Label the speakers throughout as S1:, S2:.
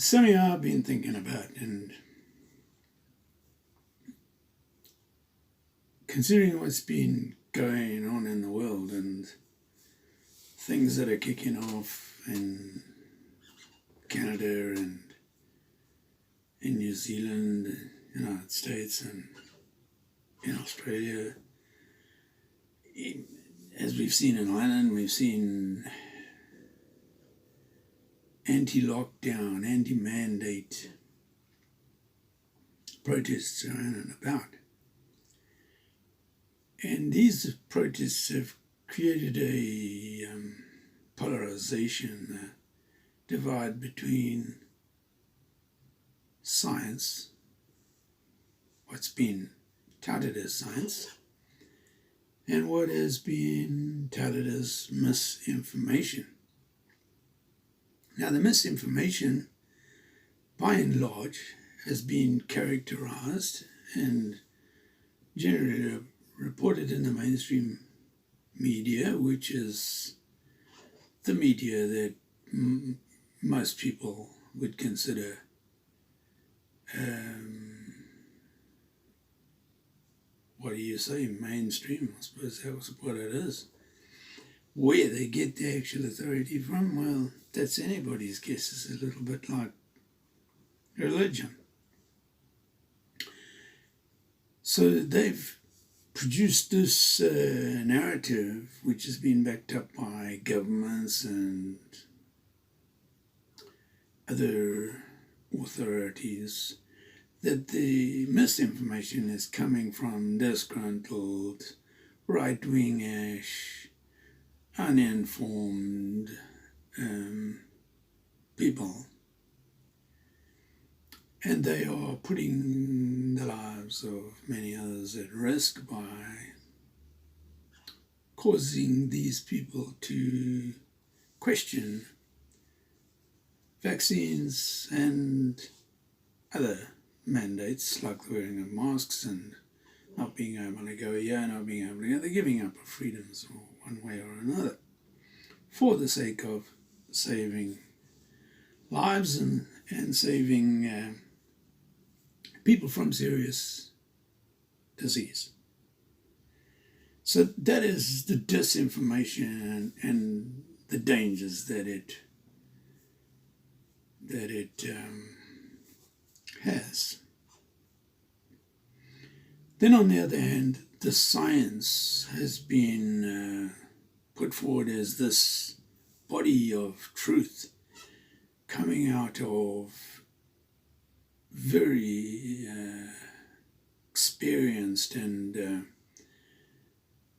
S1: Something I've been thinking about, and considering what's been going on in the world and things that are kicking off in Canada and in New Zealand, United States, and in Australia. As we've seen in Ireland, we've seen anti-lockdown, anti-mandate protests around and about. And these protests have created a polarization, a divide between science, what's been touted as science, and what has been touted as misinformation. Now, the misinformation, by and large, has been characterized and generally reported in the mainstream media, which is the media that most people would consider what do you say, mainstream? I suppose that's what it is. Where they get the actual authority from, well, that's anybody's guess. It's a little bit like religion. So they've produced this narrative, which has been backed up by governments and other authorities, that the misinformation is coming from disgruntled, right-wing-ish, uninformed people. And they are putting the lives of many others at risk by causing these people to question vaccines and other mandates like the wearing of masks and not being able to go here, not being able to go. They're giving up freedoms one way or another for the sake of saving lives and saving people from serious disease. So that is the disinformation and the dangers that it has. Then on the other hand, the science has been put forward as this body of truth coming out of very experienced and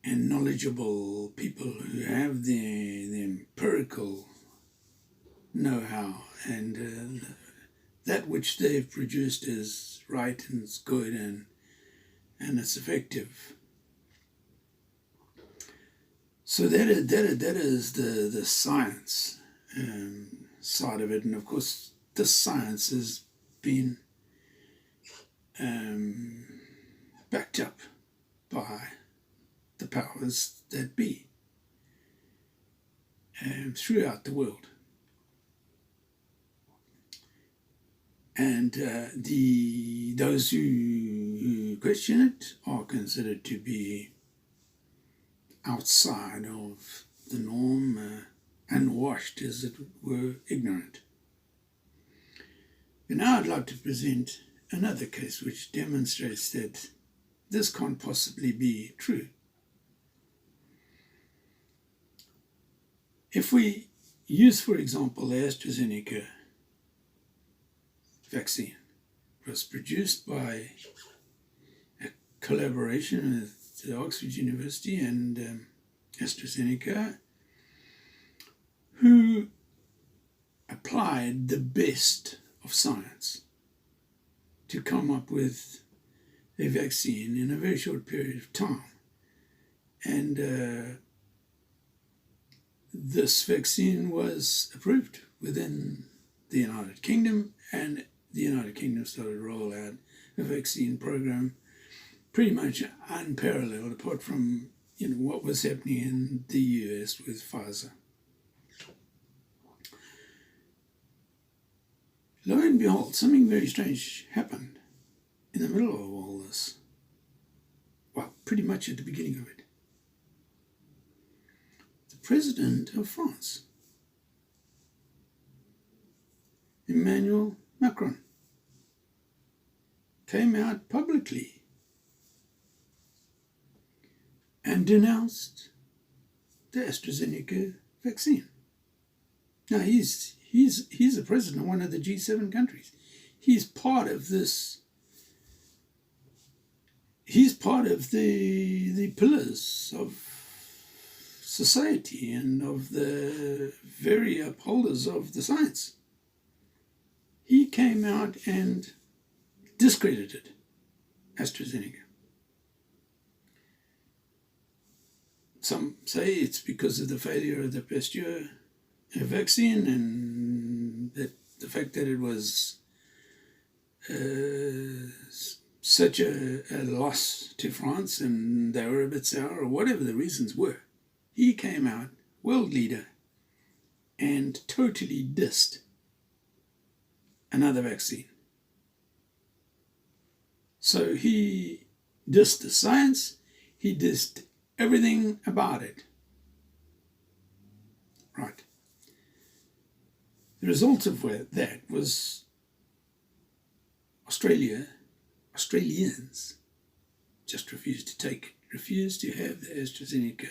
S1: knowledgeable people who have the empirical know-how, and that which they've produced is right and it's good and it's effective. So that is the science side of it, and of course the science has been backed up by the powers that be throughout the world. And those who question it are considered to be outside of the norm, unwashed, as it were, ignorant. And now I'd like to present another case which demonstrates that this can't possibly be true. If we use, for example, the AstraZeneca vaccine, it was produced by a collaboration with the Oxford University and AstraZeneca, who applied the best of science to come up with a vaccine in a very short period of time. And this vaccine was approved within the United Kingdom, and the United Kingdom started to roll out a vaccine program pretty much unparalleled, apart from what was happening in the US with Pfizer. Lo and behold, something very strange happened in the middle of all this. Well, pretty much at the beginning of it. The president of France, Emmanuel Macron, came out publicly and denounced the AstraZeneca vaccine. Now, he's the president of one of the G7 countries. He's part of this. He's part of the pillars of society and of the very upholders of the science. He came out and discredited AstraZeneca. Some say it's because of the failure of the Pasteur vaccine and that the fact that it was such a loss to France and they were a bit sour, or whatever the reasons were. He came out, world leader, and totally dissed another vaccine. So he dissed the science, he dissed everything about it. Right. The result of that was Australians just refused to have the AstraZeneca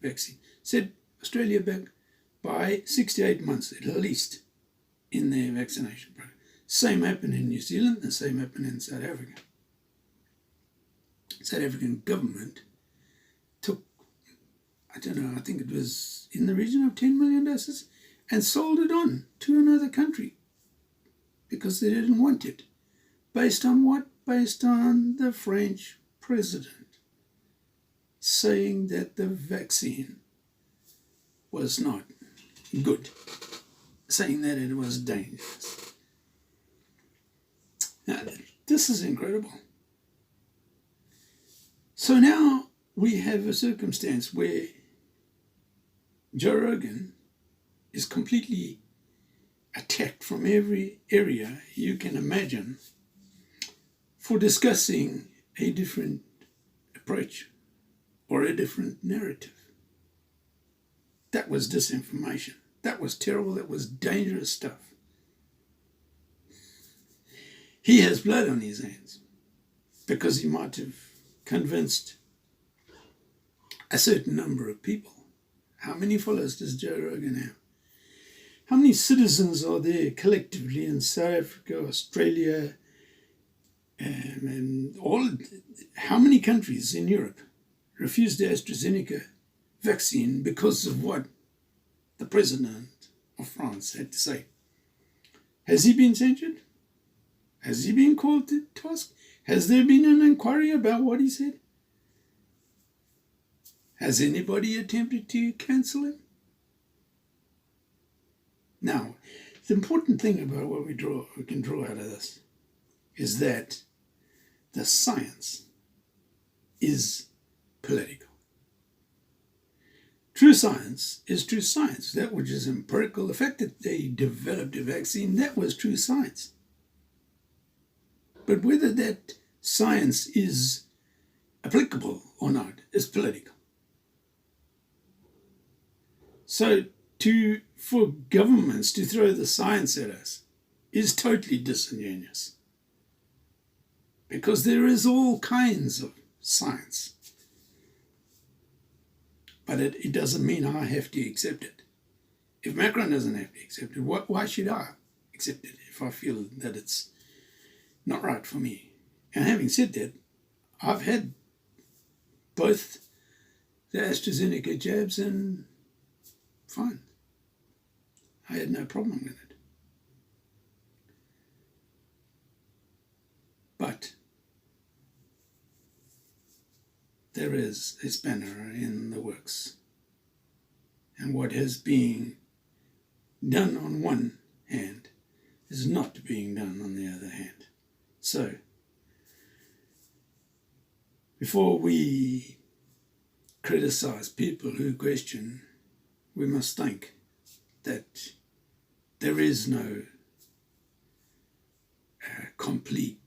S1: vaccine. Said Australia back by 6 to 8 months at least in their vaccination program. Same happened in New Zealand, the same happened in South Africa. South African government took, I think it was in the region of 10 million doses and sold it on to another country because they didn't want it. Based on what? Based on the French president saying that the vaccine was not good, saying that it was dangerous. Now, this is incredible. So now we have a circumstance where Joe Rogan is completely attacked from every area you can imagine for discussing a different approach or a different narrative. That was disinformation. That was terrible. That was dangerous stuff. He has blood on his hands because he might have convinced a certain number of people. How many followers does Joe Rogan have? How many citizens are there collectively in South Africa, Australia, and all? How many countries in Europe refused the AstraZeneca vaccine because of what the president of France had to say? Has he been censured? Has he been called to task? Has there been an inquiry about what he said? Has anybody attempted to cancel him? Now, the important thing about what we can draw out of this is that the science is political. True science is true science. That which is empirical, the fact that they developed a vaccine, that was true science. But whether that science is applicable or not is political. So for governments to throw the science at us is totally disingenuous. Because there is all kinds of science. But it doesn't mean I have to accept it. If Macron doesn't have to accept it, why should I accept it if I feel that it's not right for me? And having said that, I've had both the AstraZeneca jabs and fine. I had no problem with it. But there is a spanner in the works. And what has been done on one hand is not being done on the other hand. So, before we criticize people who question, we must think that there is no complete,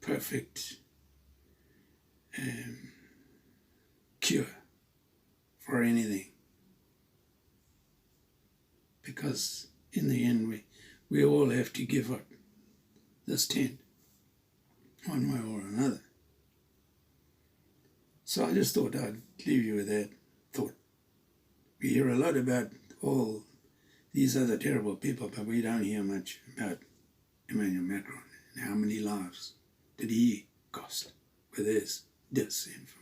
S1: perfect cure for anything. Because in the end, we all have to give up this tent, one way or another. So I just thought I'd leave you with that thought. We hear a lot about all these other terrible people, but we don't hear much about Emmanuel Macron and how many lives did he cost with his disinformation.